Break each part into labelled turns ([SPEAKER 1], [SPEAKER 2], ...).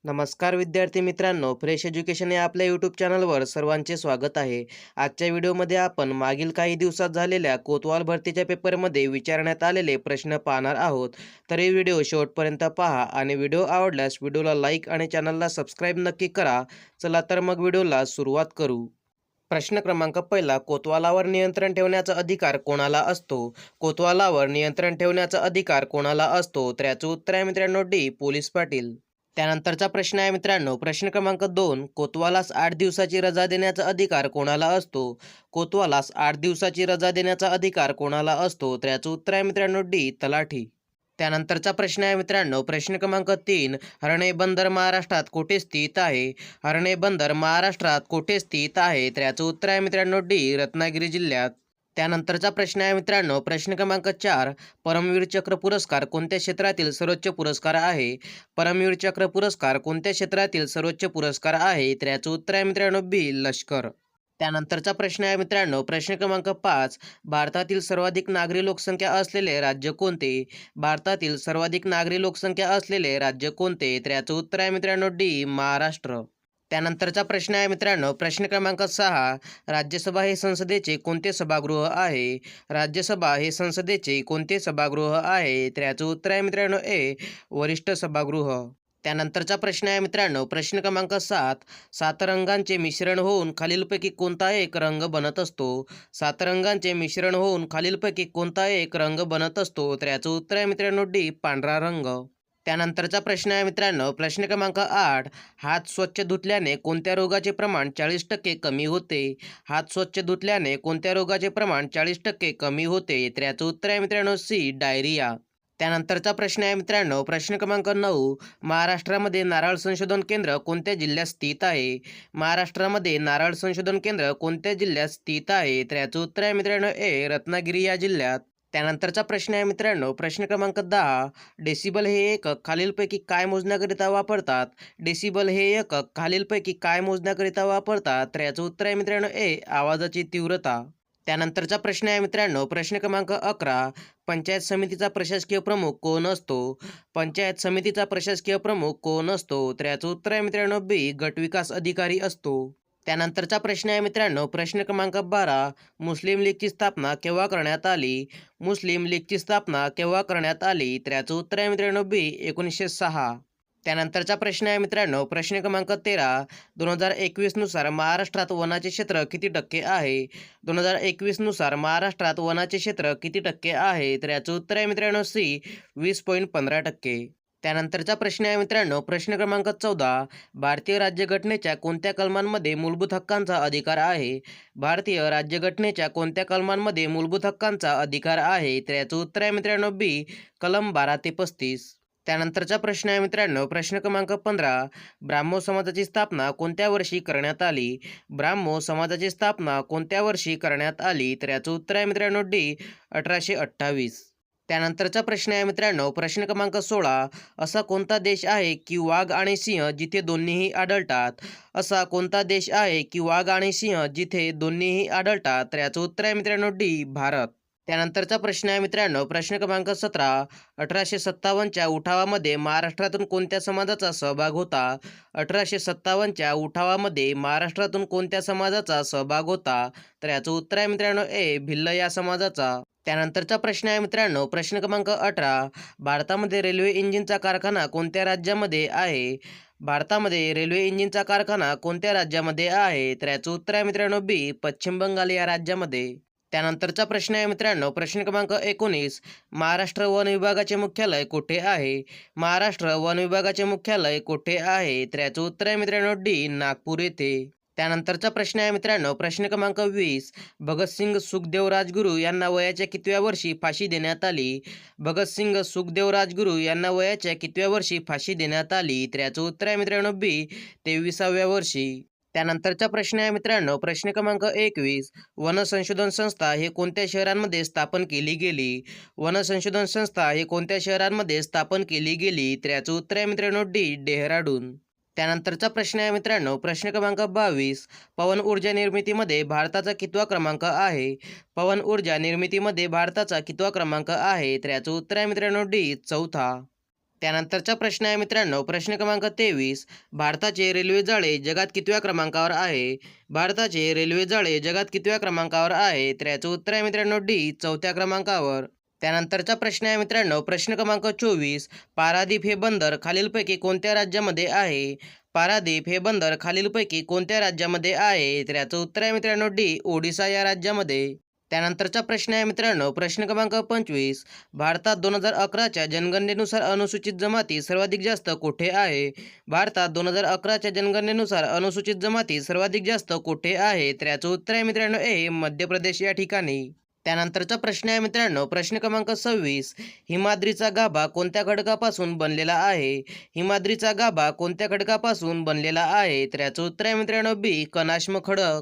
[SPEAKER 1] नमस्कार विद्यार्थी मित्रांनो, फ्रेश एज्युकेशन या आपल्या यूट्यूब चॅनलवर सर्वांचे स्वागत आहे. आजच्या व्हिडिओमध्ये आपण मागील काही दिवसात झालेल्या कोतवाल भरतीच्या पेपरमध्ये विचारण्यात आलेले प्रश्न पाहणार आहोत. तर हे व्हिडिओ शेवटपर्यंत पहा आणि व्हिडिओ आवडल्यास व्हिडिओला लाईक आणि चॅनलला सबस्क्राईब नक्की करा. चला तर मग व्हिडिओला सुरुवात करू. प्रश्न क्रमांक पहिला, कोतवालावर नियंत्रण ठेवण्याचा अधिकार कोणाला असतो? कोतवालावर नियंत्रण ठेवण्याचा अधिकार कोणाला असतो? तर याचं उत्तर आहे मित्रांनो डी. पोलीस पाटील. त्यानंतरचा प्रश्न आहे मित्रांनो, प्रश्न क्रमांक 2, कोतवालास 8 दिवसाची रजा देण्याचा अधिकार कोणाला असतो? कोतवालास 8 दिवसाची रजा देण्याचा अधिकार कोणाला असतो? तर याचं उत्तर आहे मित्रांनो डी. तलाठी. त्यानंतरचा प्रश्न आहे मित्रांनो, प्रश्न क्रमांक 3, हर्णे बंदर महाराष्ट्रात कुठे स्थित आहे? हर्णे बंदर महाराष्ट्रात कुठे स्थित आहे? तर याचं उत्तर आहे मित्रांनो डी. रत्नागिरी जिल्ह्यात. त्यानंतरचा प्रश्न आहे मित्रांनो, प्रश्न क्रमांक 4, परमवीर चक्र पुरस्कार कोणत्या क्षेत्रातील सर्वोच्च पुरस्कार आहे? परमवीर चक्र पुरस्कार कोणत्या क्षेत्रातील सर्वोच्च पुरस्कार आहे? तर याचं उत्तर आहे मित्रांनो बी. लष्कर. त्यानंतरचा प्रश्न आहे मित्रांनो, प्रश्न क्रमांक 5, भारतातील सर्वाधिक नागरी लोकसंख्या असलेले राज्य कोणते? भारतातील सर्वाधिक नागरी लोकसंख्या असलेले राज्य कोणते? तर याचं उत्तर आहे मित्रांनो डी. महाराष्ट्र. त्यानंतरचा प्रश्न आहे मित्रांनो, प्रश्न क्रमांक 6, राज्यसभा हे संसदेचे कोणते सभागृह आहे? राज्यसभा हे संसदेचे कोणते सभागृह आहे? तर याचं उत्तर आहे मित्रांनो ए. वरिष्ठ सभागृह. त्यानंतरचा प्रश्न आहे मित्रांनो, प्रश्न क्रमांक 7, 7 रंगांचे मिश्रण होऊन खालीलपैकी कोणता एक रंग बनत असतो? 7 रंगांचे मिश्रण होऊन खालीलपैकी कोणता एक रंग बनत असतो? तर याचं उत्तर आहे मित्रांनो डी. पांढरा रंग. त्यानंतरचा प्रश्न आहे मित्रांनो, प्रश्न क्रमांक 8, हात स्वच्छ धुतल्याने कोणत्या रोगाचे प्रमाण 40% कमी होते? हात स्वच्छ धुतल्याने कोणत्या रोगाचे प्रमाण 40% कमी होते? तर याचं उत्तर आहे मित्रांनो सी. डायरिया. त्यानंतरचा प्रश्न आहे मित्रांनो, प्रश्न क्रमांक 9, महाराष्ट्रामध्ये नारळ संशोधन केंद्र कोणत्या जिल्ह्यात स्थित आहे? महाराष्ट्रामध्ये नारळ संशोधन केंद्र कोणत्या जिल्ह्यात स्थित आहे? तर याचं उत्तर आहे मित्रांनो ए. रत्नागिरी या जिल्ह्यात. त्यानंतरचा प्रश्न आहे मित्रांनो, प्रश्न क्रमांक 10, डेसिबल हे एकक खालीलपैकी काय मोजण्याकरिता वापरतात? डेसिबल हे एकक खालीलपैकी काय मोजण्याकरिता वापरतात? तर याचं उत्तर आहे मित्रांनो ए. आवाजाची तीव्रता. त्यानंतरचा प्रश्न आहे मित्रांनो, प्रश्न क्रमांक 11, पंचायत समितीचा प्रशासकीय प्रमुख कोण असतो? पंचायत समितीचा प्रशासकीय प्रमुख कोण असतो? तर याचं उत्तर आहे मित्रांनो बी. गटविकास अधिकारी असतो. त्यानंतरचा प्रश्न आहे मित्रांनो, प्रश्न क्रमांक 12, मुस्लिम लीगची स्थापना केव्हा करण्यात आली? मुस्लिम लीगची स्थापना केव्हा करण्यात आली? तर याचं उत्तर आहे मित्रांनो बी. 1906. त्यानंतरचा प्रश्न आहे मित्रांनो, प्रश्न क्रमांक 13, 2021 नुसार महाराष्ट्रात वनाचे क्षेत्र किती टक्के आहे? 2021 नुसार महाराष्ट्रात वनाचे क्षेत्र किती टक्के आहे? तर याचं उत्तर आहे मित्रांनो सी. 20.15%. त्यानंतरचा प्रश्न आहे मित्रांनो, प्रश्न क्रमांक 14, भारतीय राज्यघटनेच्या कोणत्या कलमांमध्ये मूलभूत हक्कांचा अधिकार आहे? भारतीय राज्यघटनेच्या कोणत्या कलमांमध्ये मूलभूत हक्कांचा अधिकार आहे? तर याचं उत्तर आहे मित्रांनो बी. कलम 12 ते 35. त्यानंतरचा प्रश्न आहे मित्रांनो, प्रश्न क्रमांक 15, ब्राह्मो समाजाची स्थापना कोणत्या वर्षी करण्यात आली? ब्राह्मो समाजाची स्थापना कोणत्या वर्षी करण्यात आली? तर याचं उत्तर आहे मित्रांनो डी. 1828. त्यानंतरचा प्रश्न आहे मित्रांनो, प्रश्न क्रमांक 16, असा कोणता देश आहे की वाघ आणि सिंह जिथे दोन्हीही आढळतात? असा कोणता देश आहे की वाघ आणि सिंह जिथे दोन्हीही आढळतात? तर याचं उत्तर आहे मित्रांनो डी. भारत. त्यानंतरचा प्रश्न आहे मित्रांनो, प्रश्न क्रमांक 17, 1857च्या उठावामध्ये महाराष्ट्रातून कोणत्या समाजाचा सहभाग होता? 1857च्या उठावामध्ये महाराष्ट्रातून कोणत्या समाजाचा सहभाग होता? तर याचं उत्तर आहे मित्रांनो ए. भिल्ल या समाजाचा. त्यानंतरचा प्रश्न आहे मित्रांनो, प्रश्न क्रमांक 18, भारतामध्ये रेल्वे इंजिनचा कारखाना कोणत्या राज्यामध्ये आहे? भारतामध्ये रेल्वे इंजिनचा कारखाना कोणत्या राज्यामध्ये आहे? तर याचं उत्तर आहे मित्रांनो बी. पश्चिम बंगाल या राज्यामध्ये. त्यानंतरचा प्रश्न आहे मित्रांनो, प्रश्न क्रमांक 19, महाराष्ट्र वन विभागाचे मुख्यालय कुठे आहे? महाराष्ट्र वन विभागाचे मुख्यालय कुठे आहे? तर याचं उत्तर आहे मित्रांनो डी. नागपूर येथे. त्यानंतरचा प्रश्न आहे मित्रांनो, प्रश्न क्रमांक 20, भगतसिंग सुखदेव राजगुरू यांना वयाच्या कितव्या वर्षी फाशी देण्यात आली? भगतसिंग सुखदेव राजगुरू यांना वयाच्या कितव्या वर्षी फाशी देण्यात आली? तर याचं उत्तर आहे मित्रांनो बी. 23व्या वर्षी. त्यानंतरचा प्रश्न आहे मित्रांनो, प्रश्न क्रमांक 21, वन संशोधन संस्था हे कोणत्या शहरांमध्ये स्थापन केली गेली? वन संशोधन संस्था हे कोणत्या शहरांमध्ये स्थापन केली गेली? तर याचं उत्तर आहे मित्रांनो डी. डेहराडून. त्यानंतरचा प्रश्न आहे मित्रांनो, प्रश्न क्रमांक 22, पवन ऊर्जा निर्मितीमध्ये भारताचा कितवा क्रमांक आहे? पवन ऊर्जा निर्मितीमध्ये भारताचा कितवा क्रमांक आहे? तर याचं उत्तर आहे मित्रांनो डी. 4था. त्यानंतरचा प्रश्न आहे मित्रांनो, प्रश्न क्रमांक 23. भारताचे रेल्वे जाळे जगात कितव्या क्रमांकावर आहे? भारताचे रेल्वे जाळे जगात कितव्या क्रमांकावर आहे? तर याचं उत्तर आहे मित्रांनो डी, चौथ्या क्रमांकावर. त्यानंतरचा प्रश्न आहे मित्रांनो, प्रश्न क्रमांक 24. पारादीप हे बंदर खालीलपैकी कोणत्या राज्यामध्ये आहे? पारादीप हे बंदर खालीलपैकी कोणत्या राज्यामध्ये आहे? तर याचं उत्तर आहे मित्रांनो डी, ओडिशा या राज्यामध्ये. त्यानंतरचा प्रश्न आहे मित्रांनो, प्रश्न क्रमांक 25. भारतात 2011च्या जनगणनेनुसार अनुसूचित जमाती सर्वाधिक जास्त कुठे आहे? भारतात 2011च्या जनगणनेनुसार अनुसूचित जमाती सर्वाधिक जास्त कुठे आहे? तर याचं उत्तर आहे मित्रांनो ए, मध्य प्रदेश या ठिकाणी. त्यानंतरचा प्रश्न आहे मित्रांनो, प्रश्न क्रमांक 26. हिमाद्रीचा गाभा कोणत्या खडकापासून बनलेला आहे? हिमाद्रीचा गाभा कोणत्या खडकापासून बनलेला आहे? तर याचं उत्तर आहे मित्रांनो बी, कनाष्म खडक.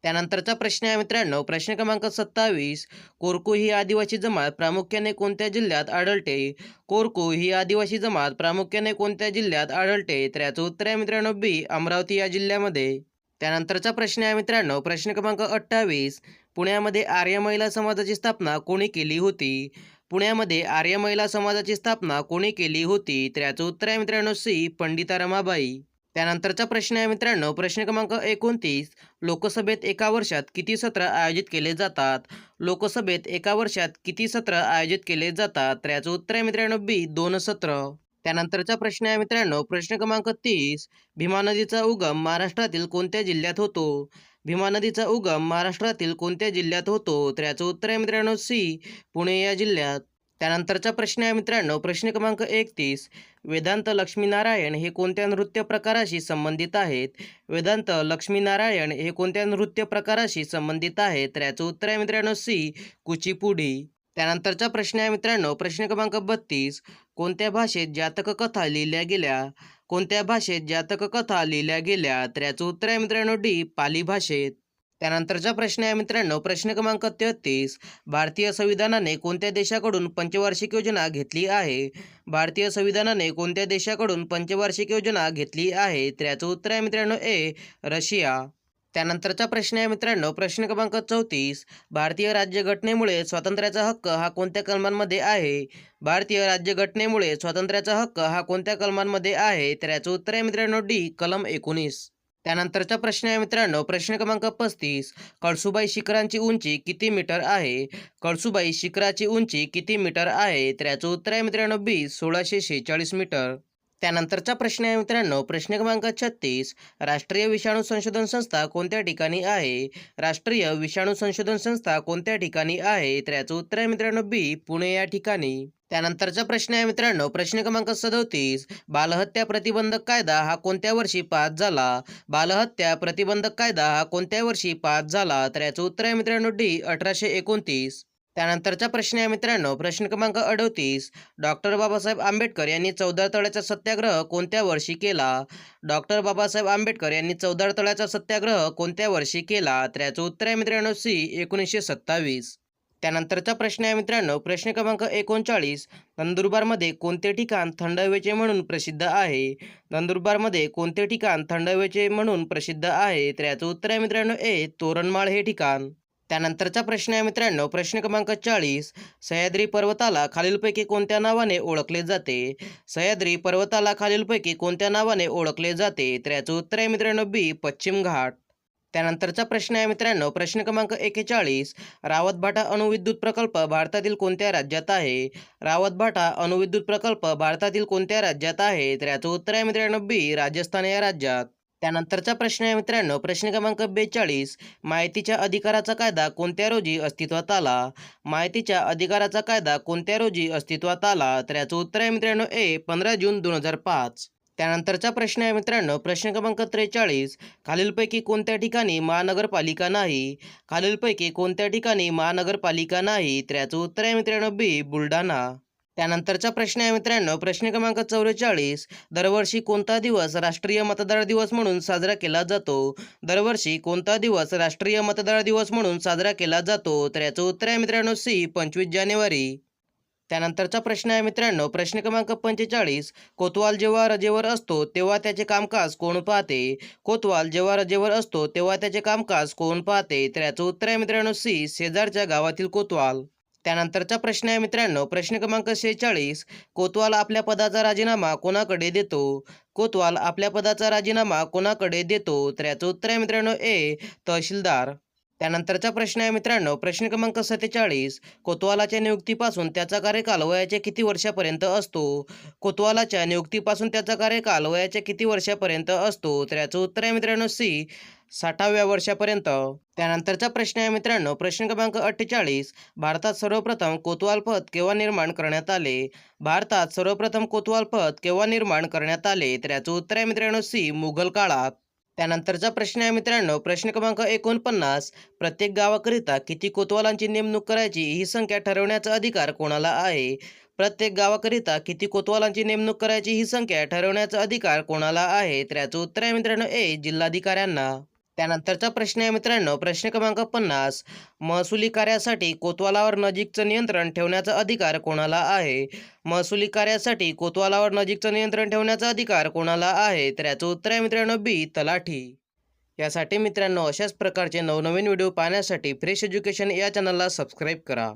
[SPEAKER 1] त्यानंतरचा प्रश्न आहे मित्रांनो, प्रश्न क्रमांक 27. कोरकू ही आदिवासी जमात प्रामुख्याने कोणत्या जिल्ह्यात आढळते? कोरकू ही आदिवासी जमात प्रामुख्याने कोणत्या जिल्ह्यात आढळते? तर याचं उत्तर आहे मित्रांनो बी, अमरावती या जिल्ह्यामध्ये. त्यानंतरचा प्रश्न आहे मित्रांनो, प्रश्न क्रमांक 28. पुण्यामध्ये आर्य महिला समाजाची स्थापना कोणी केली होती? पुण्यामध्ये आर्य महिला समाजाची स्थापना कोणी केली होती? तर याचं उत्तर आहे मित्रांनो सी, पंडिता रमाबाई. त्यानंतरचा प्रश्न आहे मित्रांनो, प्रश्न क्रमांक 29. लोकसभेत एका वर्षात किती सत्र आयोजित केले जातात? लोकसभेत एका वर्षात किती सत्र आयोजित केले जातात? तर याचं उत्तर आहे मित्रांनो बी, 2 सत्र. त्यानंतरचा प्रश्न आहे मित्रांनो, प्रश्न क्रमांक 30. भीमा नदीचा उगम महाराष्ट्रातील कोणत्या जिल्ह्यात होतो? भीमा नदीचा उगम महाराष्ट्रातील कोणत्या जिल्ह्यात होतो? तर याचं उत्तर आहे मित्रांनो सी, पुणे या जिल्ह्यात. त्यानंतरचा प्रश्न आहे मित्रांनो, प्रश्न क्रमांक 31. वेदांत लक्ष्मीनारायण हे कोणत्या नृत्य प्रकाराशी संबंधित आहेत? वेदांत लक्ष्मीनारायण हे कोणत्या नृत्य प्रकाराशी संबंधित आहेत? तर याचं उत्तर आहे मित्रांनो सी, कुचिपुडी. त्यानंतरचा प्रश्न आहे मित्रांनो, प्रश्न क्रमांक 32. कोणत्या भाषेत जातक कथा लिहिल्या गेल्या? कोणत्या भाषेत जातक कथा लिहिल्या गेल्या? तर याचं उत्तर आहे मित्रांनो डी, पाली भाषेत. त्यानंतरचा प्रश्न आहे मित्रांनो, प्रश्न क्रमांक 33. भारतीय संविधानाने कोणत्या देशाकडून पंचवार्षिक योजना घेतली आहे? भारतीय संविधानाने कोणत्या देशाकडून पंचवार्षिक योजना घेतली आहे? तर याचं उत्तर आहे मित्रांनो ए, रशिया. त्यानंतरचा प्रश्न आहे मित्रांनो, प्रश्न क्रमांक 34. भारतीय राज्यघटनेमुळे स्वातंत्र्याचा हक्क हा कोणत्या कलमांमध्ये आहे? भारतीय राज्यघटनेमुळे स्वातंत्र्याचा हक्क हा कोणत्या कलमांमध्ये आहे? तर याचं उत्तर आहे मित्रांनो डी, कलम 19. त्यानंतरचा प्रश्न आहे मित्रांनो, प्रश्न क्रमांक 35. कळसुबाई शिखरांची उंची किती मीटर आहे? कळसुबाई शिखराची उंची किती मीटर आहे? तर याचं उत्तर आहे मित्रांनो बी, 1646 मीटर. त्यानंतरचा प्रश्न आहे मित्रांनो, प्रश्न क्रमांक 36. राष्ट्रीय विषाणू संशोधन संस्था कोणत्या ठिकाणी आहे? राष्ट्रीय विषाणू संशोधन संस्था कोणत्या ठिकाणी आहे? तर याचं उत्तर आहे मित्रांनो बी, पुणे या ठिकाणी. त्यानंतरचा प्रश्न आहे मित्रांनो, प्रश्न क्रमांक 37. बालहत्या प्रतिबंधक कायदा हा कोणत्या वर्षी पास झाला? बालहत्या प्रतिबंधक कायदा हा कोणत्या वर्षी पास झाला? तर याचं उत्तर आहे मित्रांनो डी, 1829. त्यानंतरचा प्रश्न आहे मित्रांनो, प्रश्न क्रमांक 38. डॉक्टर बाबासाहेब आंबेडकर यांनी चौदार तळ्याचा सत्याग्रह कोणत्या वर्षी केला? डॉक्टर बाबासाहेब आंबेडकर यांनी चौदार तळ्याचा सत्याग्रह कोणत्या वर्षी केला? तर याचं उत्तर आहे मित्रांनो सी, 1927. त्यानंतरचा प्रश्न आहे मित्रांनो, प्रश्न क्रमांक 39. नंदुरबारमध्ये कोणते ठिकाण थंड हवेचे म्हणून प्रसिद्ध आहे? नंदुरबारमध्ये कोणते ठिकाण थंड हवेचे म्हणून प्रसिद्ध आहे? तर याचं उत्तर आहे मित्रांनो ए, तोरणमाळ हे ठिकाण. त्यानंतरचा प्रश्न आहे मित्रांनो, प्रश्न क्रमांक 40. सह्याद्री पर्वताला खालीलपैकी कोणत्या नावाने ओळखले जाते? सह्याद्री पर्वताला खालीलपैकी कोणत्या नावाने ओळखले जाते? तर याचं उत्तर आहे मित्रांनो बी, पश्चिम घाट. त्यानंतरचा प्रश्न आहे मित्रांनो, प्रश्न क्रमांक 41. रावतभाटा अणुविद्युत प्रकल्प भारतातील कोणत्या राज्यात आहे? रावतभाटा अणुविद्युत प्रकल्प भारतातील कोणत्या राज्यात आहे? तर याचं उत्तर आहे मित्रांनो बी, राजस्थान या राज्यात. त्यानंतरचा प्रश्न आहे मित्रांनो, प्रश्न क्रमांक 42. माहितीच्या अधिकाराचा कायदा कोणत्या रोजी अस्तित्वात आला? माहितीच्या अधिकाराचा कायदा कोणत्या रोजी अस्तित्वात आला? तर याचं उत्तर आहे मित्रांनो ए, 15 जून 2005. त्यानंतरचा प्रश्न आहे मित्रांनो, प्रश्न क्रमांक 43. खालीलपैकी कोणत्या ठिकाणी महानगरपालिका नाही? खालीलपैकी कोणत्या ठिकाणी महानगरपालिका नाही? तर याचं उत्तर आहे मित्रांनो बी, बुलढाणा. त्यानंतरचा प्रश्न आहे मित्रांनो, प्रश्न क्रमांक 44. दरवर्षी कोणता दिवस राष्ट्रीय मतदार दिवस म्हणून साजरा केला जातो? दरवर्षी कोणता दिवस राष्ट्रीय मतदार दिवस म्हणून साजरा केला जातो? तर याचं उत्तर आहे मित्रांनो सी, 25 जानेवारी. त्यानंतरचा प्रश्न आहे मित्रांनो, प्रश्न क्रमांक 45. कोतवाल जेव्हा रजेवर असतो तेव्हा त्याचे कामकाज कोण पाहते? कोतवाल जेव्हा रजेवर असतो तेव्हा त्याचे कामकाज कोण पाहते? तर याचं उत्तर आहे मित्रांनो सी, शेजारच्या गावातील कोतवाल. त्यानंतरचा प्रश्न आहे मित्रांनो, प्रश्न क्रमांक 46. कोतवाल आपल्या पदाचा राजीनामा कोणाकडे देतो? कोतवाल आपल्या पदाचा राजीनामा कोणाकडे देतो? तर याचं उत्तर आहे मित्रांनो ए. तहसीलदार. त्यानंतरचा प्रश्न आहे मित्रांनो, प्रश्न क्रमांक 47. कोतवालाच्या नियुक्तीपासून त्याचा कार्यकाल वयाच्या किती वर्षापर्यंत असतो? कोतवालाच्या नियुक्तीपासून त्याचा कार्यकाल वयाच्या किती वर्षापर्यंत असतो? तर याचं उत्तर आहे मित्रांनो सी. 60व्या वर्षापर्यंत. त्यानंतरचा प्रश्न आहे मित्रांनो, प्रश्न क्रमांक 48. भारतात सर्वप्रथम कोतवाल पद केव्हा निर्माण करण्यात आले? भारतात सर्वप्रथम कोतवाल पद केव्हा निर्माण करण्यात आले? तर याचं उत्तर आहे मित्रांनो सी. मुघल काळात. त्यानंतरचा प्रश्न आहे मित्रांनो, प्रश्न क्रमांक 49. प्रत्येक गावाकरिता किती कोतवालांची नेमणूक करायची ही संख्या ठरवण्याचा अधिकार कोणाला आहे? प्रत्येक गावाकरिता किती कोतवालांची नेमणूक करायची ही संख्या ठरवण्याचा अधिकार कोणाला आहे? तर याचं उत्तर आहे मित्रांनो ए. जिल्हाधिकाऱ्यांना. त्यानंतरचा प्रश्न आहे मित्रांनो, प्रश्न क्रमांक 50. महसुली कार्यासाठी कोतवालावर नजीकचं नियंत्रण ठेवण्याचा अधिकार कोणाला आहे? महसुली कार्यासाठी कोतवालावर नजीकचं नियंत्रण ठेवण्याचा अधिकार कोणाला आहे? तर याचं उत्तर आहे मित्रांनो बी. तलाठी. यासाठी मित्रांनो अशाच प्रकारचे नवनवीन व्हिडिओ पाहण्यासाठी फ्रेश एज्युकेशन या चॅनलला सबस्क्राईब करा.